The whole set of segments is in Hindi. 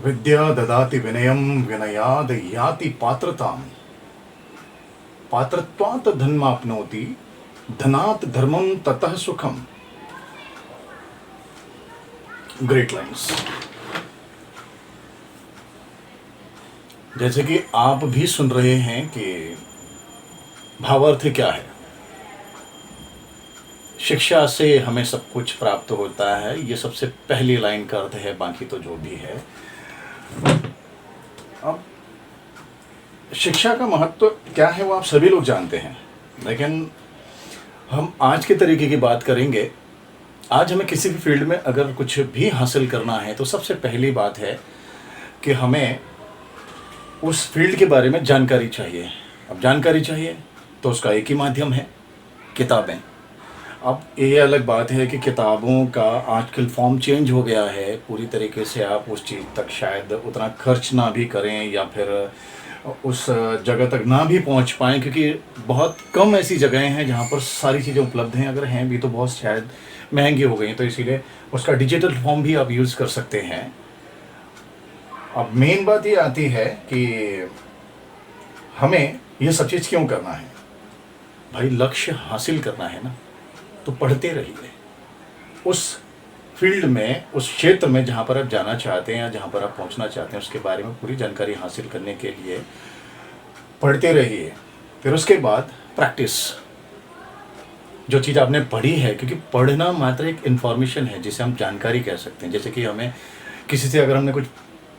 विद्या ददाति विनयम विनयाद याति पात्रताम पात्रत्वात् धनमाप्नोति धनात् धर्मम ततः सुखम। Great lines. जैसे कि आप भी सुन रहे हैं कि भावार्थ क्या है। शिक्षा से हमें सब कुछ प्राप्त होता है, ये सबसे पहली लाइन का अर्थ है, बाकी तो जो भी है। अब शिक्षा का महत्व क्या है वो आप सभी लोग जानते हैं, लेकिन हम आज के तरीके की बात करेंगे। आज हमें किसी भी फील्ड में अगर कुछ भी हासिल करना है तो सबसे पहली बात है कि हमें उस फील्ड के बारे में जानकारी चाहिए। अब जानकारी चाहिए तो उसका एक ही माध्यम है, किताबें। अब ये अलग बात है कि किताबों का आजकल फॉर्म चेंज हो गया है पूरी तरीके से। आप उस चीज़ तक शायद उतना खर्च ना भी करें या फिर उस जगह तक ना भी पहुंच पाएँ, क्योंकि बहुत कम ऐसी जगहें हैं जहां पर सारी चीज़ें उपलब्ध हैं। अगर हैं भी तो बहुत शायद महंगी हो गई, तो इसीलिए उसका डिजिटल फॉर्म भी आप यूज़ कर सकते हैं। अब मेन बात ये आती है कि हमें ये सब चीज़ क्यों करना है। भाई लक्ष्य हासिल करना है ना, तो पढ़ते रहिए। उस फील्ड में, उस क्षेत्र में जहाँ पर आप जाना चाहते हैं या जहाँ पर आप पहुँचना चाहते हैं, उसके बारे में पूरी जानकारी हासिल करने के लिए पढ़ते रहिए। फिर उसके बाद प्रैक्टिस, जो चीज़ आपने पढ़ी है, क्योंकि पढ़ना मात्र एक इन्फॉर्मेशन है जिसे हम जानकारी कह सकते हैं। जैसे कि हमें किसी से अगर हमने कुछ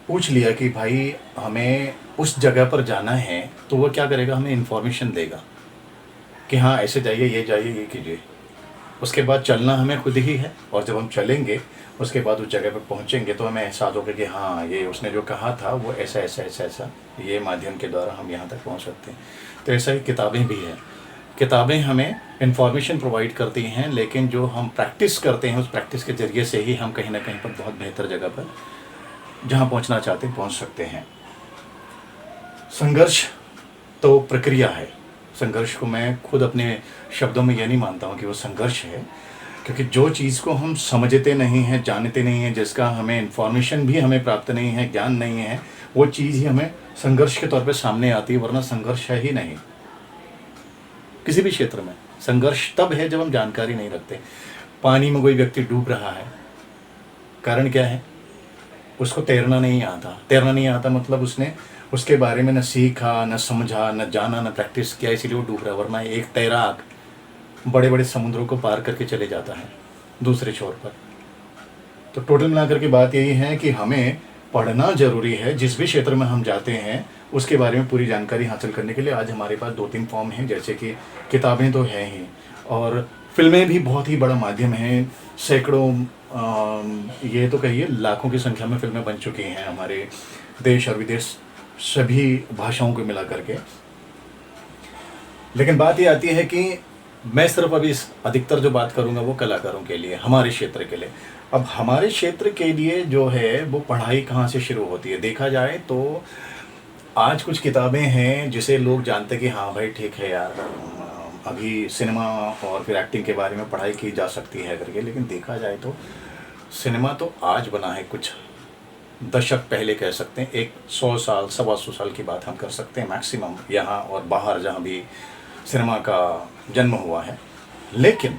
पूछ लिया कि भाई हमें उस जगह पर जाना है, तो वो क्या करेगा, हमें इन्फॉर्मेशन देगा कि हाँ ऐसे जाइए, ये कीजिए। उसके बाद चलना हमें खुद ही है, और जब हम चलेंगे उसके बाद उस जगह पर पहुंचेंगे तो हमें एहसास होगा कि हाँ ये उसने जो कहा था वो ऐसा ऐसा ऐसा ऐसा, ये माध्यम के द्वारा हम यहाँ तक पहुँच सकते हैं। तो ऐसा ही किताबें भी हैं। किताबें हमें इन्फॉर्मेशन प्रोवाइड करती हैं, लेकिन जो हम प्रैक्टिस करते हैं उस प्रैक्टिस के ज़रिए से ही हम कहीं ना कहीं पर बहुत बेहतर जगह पर जहाँ पहुँचना चाहते हैं पहुँच सकते हैं। संघर्ष तो प्रक्रिया है। संघर्ष को मैं खुद अपने शब्दों में यह नहीं मानता हूँ कि वो संघर्ष है, क्योंकि जो चीज़ को हम समझते नहीं हैं, जानते नहीं हैं, जिसका हमें इन्फॉर्मेशन भी हमें प्राप्त नहीं है, ज्ञान नहीं है, वो चीज़ ही हमें संघर्ष के तौर पे सामने आती है, वरना संघर्ष है ही नहीं। किसी भी क्षेत्र में संघर्ष तब है जब हम जानकारी नहीं रखते। पानी में कोई व्यक्ति डूब रहा है, कारण क्या है, उसको तैरना नहीं आता। तैरना नहीं आता मतलब उसने उसके बारे में न सीखा, न समझा, न जाना, न प्रैक्टिस किया, इसीलिए वो डूब रहा है। वरना एक तैराक बड़े बड़े समुद्रों को पार करके चले जाता है दूसरे छोर पर। तो टोटल मिलाकर के बात यही है कि हमें पढ़ना ज़रूरी है। जिस भी क्षेत्र में हम जाते हैं उसके बारे में पूरी जानकारी हासिल करने के लिए आज हमारे पास 2-3 फॉर्म हैं। जैसे कि किताबें तो हैं ही, और फिल्में भी बहुत ही बड़ा माध्यम है। सैकड़ों ये तो कहिए लाखों की संख्या में फिल्में बन चुकी हैं हमारे देश और विदेश सभी भाषाओं को मिला करके। लेकिन बात ये आती है कि मैं सिर्फ अभी अधिकतर जो बात करूंगा वो कलाकारों के लिए, हमारे क्षेत्र के लिए। अब हमारे क्षेत्र के लिए जो है वो पढ़ाई कहाँ से शुरू होती है, देखा जाए तो आज कुछ किताबें हैं जिसे लोग जानते कि हाँ भाई ठीक है यार, अभी सिनेमा और फिर एक्टिंग के बारे में पढ़ाई की जा सकती है करके। लेकिन देखा जाए तो सिनेमा तो आज बना है, कुछ दशक पहले कह सकते हैं। 100 साल, 125 साल की बात हम कर सकते हैं मैक्सिमम, यहाँ और बाहर जहाँ भी सिनेमा का जन्म हुआ है। लेकिन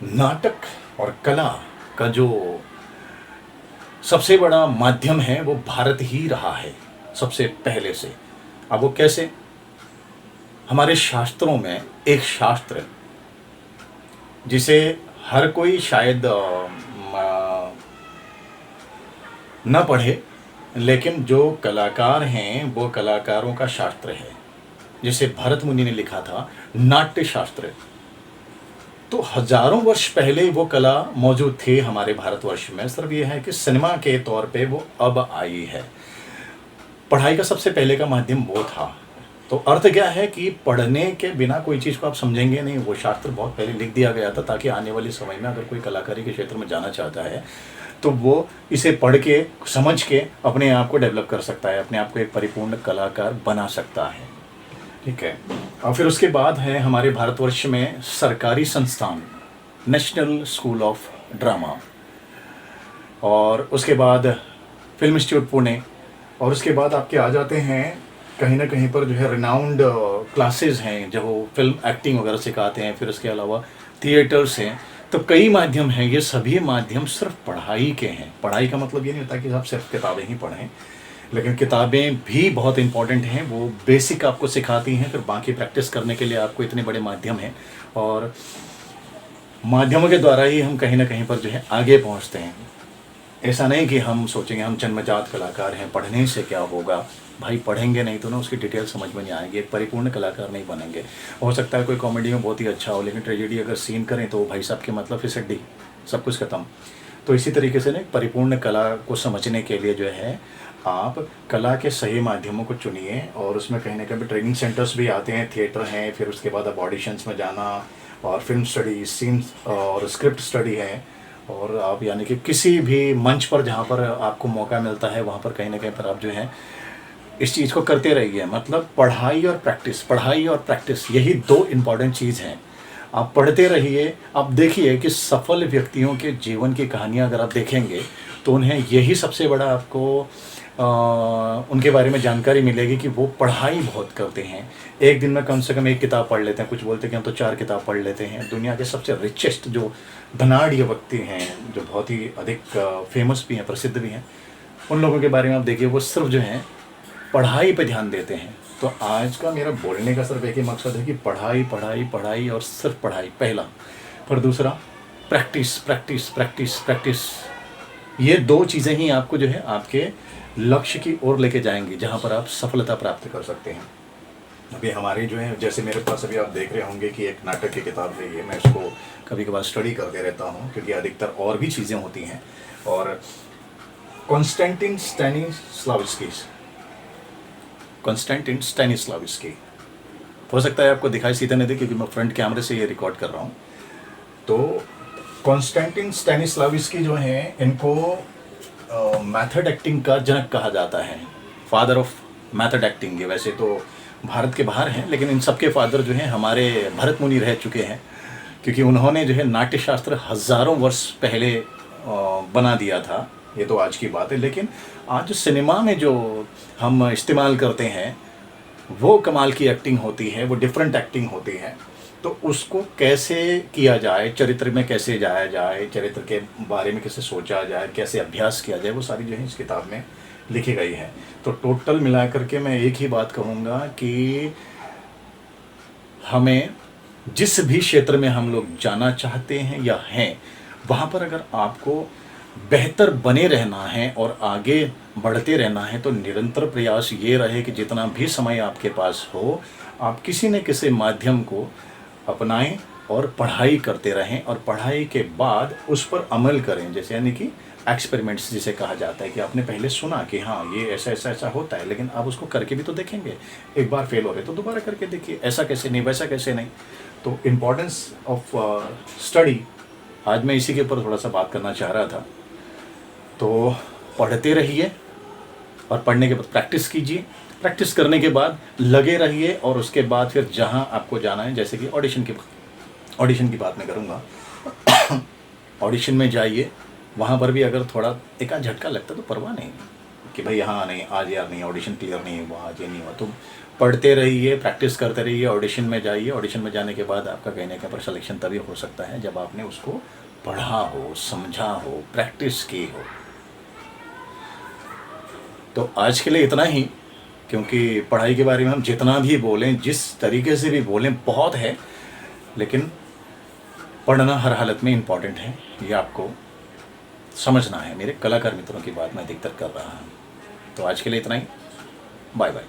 नाटक और कला का जो सबसे बड़ा माध्यम है वो भारत ही रहा है सबसे पहले से। अब वो कैसे, हमारे शास्त्रों में एक शास्त्र जिसे हर कोई शायद न पढ़े, लेकिन जो कलाकार हैं वो कलाकारों का शास्त्र है, जिसे भरत मुनि ने लिखा था, नाट्य शास्त्र। तो हजारों वर्ष पहले वो कला मौजूद थी हमारे भारतवर्ष में। सिर्फ ये है कि सिनेमा के तौर पे वो अब आई है। पढ़ाई का सबसे पहले का माध्यम वो था। तो अर्थ क्या है कि पढ़ने के बिना कोई चीज़ को आप समझेंगे नहीं। वो शास्त्र बहुत पहले लिख दिया गया था ताकि आने वाले समय में अगर कोई कलाकारी के क्षेत्र में जाना चाहता है तो वो इसे पढ़ के, समझ के अपने आप को डेवलप कर सकता है, अपने आप को एक परिपूर्ण कलाकार बना सकता है। ठीक है। और फिर उसके बाद है हमारे भारतवर्ष में सरकारी संस्थान, नेशनल स्कूल ऑफ ड्रामा, और उसके बाद फिल्म इंस्टीट्यूट पुणे, और उसके बाद आपके आ जाते हैं कहीं ना कहीं पर जो है रिनाउंड क्लासेस हैं जो फिल्म एक्टिंग वगैरह सिखाते हैं, फिर उसके अलावा थिएटर्स हैं। तो कई माध्यम हैं, ये सभी माध्यम सिर्फ पढ़ाई के हैं। पढ़ाई का मतलब ये नहीं होता कि आप सिर्फ किताबें ही पढ़ें, लेकिन किताबें भी बहुत इंपॉर्टेंट हैं, वो बेसिक आपको सिखाती हैं, फिर बाकी प्रैक्टिस करने के लिए आपको इतने बड़े माध्यम हैं, और माध्यमों के द्वारा ही हम कहीं ना कहीं पर जो है आगे पहुंचते हैं। ऐसा नहीं कि हम सोचेंगे हम जन्मजात कलाकार हैं, पढ़ने से क्या होगा। भाई पढ़ेंगे नहीं तो ना उसकी डिटेल समझ में नहीं आएगी, एक परिपूर्ण कलाकार नहीं बनेंगे। हो सकता है कोई कॉमेडी में बहुत ही अच्छा हो, लेकिन ट्रेजेडी अगर सीन करें तो भाई साहब के मतलब फिर सड्डी, सब कुछ खत्म। तो इसी तरीके से ना परिपूर्ण कला को समझने के लिए जो है आप कला के सही माध्यमों को चुनिए, और उसमें कहीं ना कहीं ट्रेनिंग सेंटर्स भी आते हैं, थिएटर हैं, फिर उसके बाद अब ऑडिशंस में जाना, और फिल्म स्टडी, सीन्स और स्क्रिप्ट स्टडी है, और आप यानी कि किसी भी मंच पर जहाँ पर आपको मौका मिलता है वहाँ पर कहीं ना कहीं पर आप जो है इस चीज़ को करते रहिए। मतलब पढ़ाई और प्रैक्टिस, पढ़ाई और प्रैक्टिस, यही दो इम्पॉर्टेंट चीज़ हैं। आप पढ़ते रहिए। आप देखिए कि सफल व्यक्तियों के जीवन की कहानियाँ अगर आप देखेंगे तो उन्हें यही सबसे बड़ा आपको उनके बारे में जानकारी मिलेगी कि वो पढ़ाई बहुत करते हैं। एक दिन में कम से कम एक किताब पढ़ लेते हैं, कुछ बोलते हैं कि हम तो 4 किताब पढ़ लेते हैं। दुनिया के सबसे रिचेस्ट जो धनाढ़ व्यक्ति हैं, जो बहुत ही अधिक फेमस भी हैं, प्रसिद्ध भी हैं, उन लोगों के बारे में आप देखिए, वो सिर्फ जो हैं पढ़ाई पे ध्यान देते हैं। तो आज का मेरा बोलने का सिर्फ एक ही मकसद है कि पढ़ाई पढ़ाई पढ़ाई और सिर्फ पढ़ाई, पहला। पर दूसरा प्रैक्टिस प्रैक्टिस प्रैक्टिस प्रैक्टिस। ये दो चीज़ें ही आपको जो है आपके लक्ष्य की ओर लेके जाएंगी, जहाँ पर आप सफलता प्राप्त कर सकते हैं। अभी हमारे जो है, जैसे मेरे पास अभी आप देख रहे होंगे कि एक नाटक की किताब है, ये मैं इसको कभी कभार स्टडी करते रहता हूँ, क्योंकि अधिकतर और भी चीज़ें होती हैं। और कॉन्स्टेंटिन स्टैनिस्लाविस्की, हो सकता है आपको दिखाई सीधा नहीं दे क्योंकि मैं फ्रंट कैमरे से ये रिकॉर्ड कर रहा हूँ। तो कॉन्स्टेंटिन स्टैनिस्लाविस्की जो हैं, इनको मेथड एक्टिंग का जनक कहा जाता है, फादर ऑफ मेथड एक्टिंग। ये वैसे तो भारत के बाहर हैं, लेकिन इन सबके फादर जो हैं हमारे भरत मुनि रह चुके हैं, क्योंकि उन्होंने जो है नाट्यशास्त्र हज़ारों वर्ष पहले बना दिया था। ये तो आज की बात है, लेकिन आज सिनेमा में जो हम इस्तेमाल करते हैं वो कमाल की एक्टिंग होती है, वो डिफरेंट एक्टिंग होती है। तो उसको कैसे किया जाए, चरित्र में कैसे जाया जाए, चरित्र के बारे में कैसे सोचा जाए, कैसे अभ्यास किया जाए, वो सारी जो है इस किताब में लिखी गई है। तो टोटल मिलाकर के मैं एक ही बात कहूँगा कि हमें जिस भी क्षेत्र में हम लोग जाना चाहते हैं या हैं, वहाँ पर अगर आपको बेहतर बने रहना है और आगे बढ़ते रहना है, तो निरंतर प्रयास ये रहे कि जितना भी समय आपके पास हो, आप किसी न किसी माध्यम को अपनाएं और पढ़ाई करते रहें, और पढ़ाई के बाद उस पर अमल करें। जैसे यानी कि एक्सपेरिमेंट्स जिसे कहा जाता है, कि आपने पहले सुना कि हाँ ये ऐसा ऐसा ऐसा होता है, लेकिन आप उसको करके भी तो देखेंगे। एक बार फेल हो रहे तो दोबारा करके देखिए, ऐसा कैसे नहीं, वैसा कैसे नहीं। तो इम्पोर्टेंस ऑफ स्टडी, आज मैं इसी के ऊपर थोड़ा सा बात करना चाह रहा था। तो पढ़ते रहिए और पढ़ने के बाद प्रैक्टिस कीजिए, प्रैक्टिस करने के बाद लगे रहिए, और उसके बाद फिर जहाँ आपको जाना है, जैसे कि ऑडिशन की बात मैं करूँगा। ऑडिशन में जाइए, वहाँ पर भी अगर थोड़ा एक आध झटका लगता तो परवाह नहीं कि भाई हाँ नहीं आज यार नहीं, ऑडिशन क्लियर नहीं हुआ, आज ये नहीं हुआ। तो पढ़ते रहिए, प्रैक्टिस करते रहिए, ऑडिशन में जाइए। ऑडिशन में जाने के बाद आपका कहीं ना कहीं पर सिलेक्शन तभी हो सकता है जब आपने उसको पढ़ा हो, समझा हो, प्रैक्टिस की हो। तो आज के लिए इतना ही, क्योंकि पढ़ाई के बारे में हम जितना भी बोलें, जिस तरीके से भी बोलें, बहुत है, लेकिन पढ़ना हर हालत में इम्पॉर्टेंट है, ये आपको समझना है। मेरे कलाकार मित्रों की बात मैं अधिकतर कर रहा हूँ। तो आज के लिए इतना ही, बाय बाय।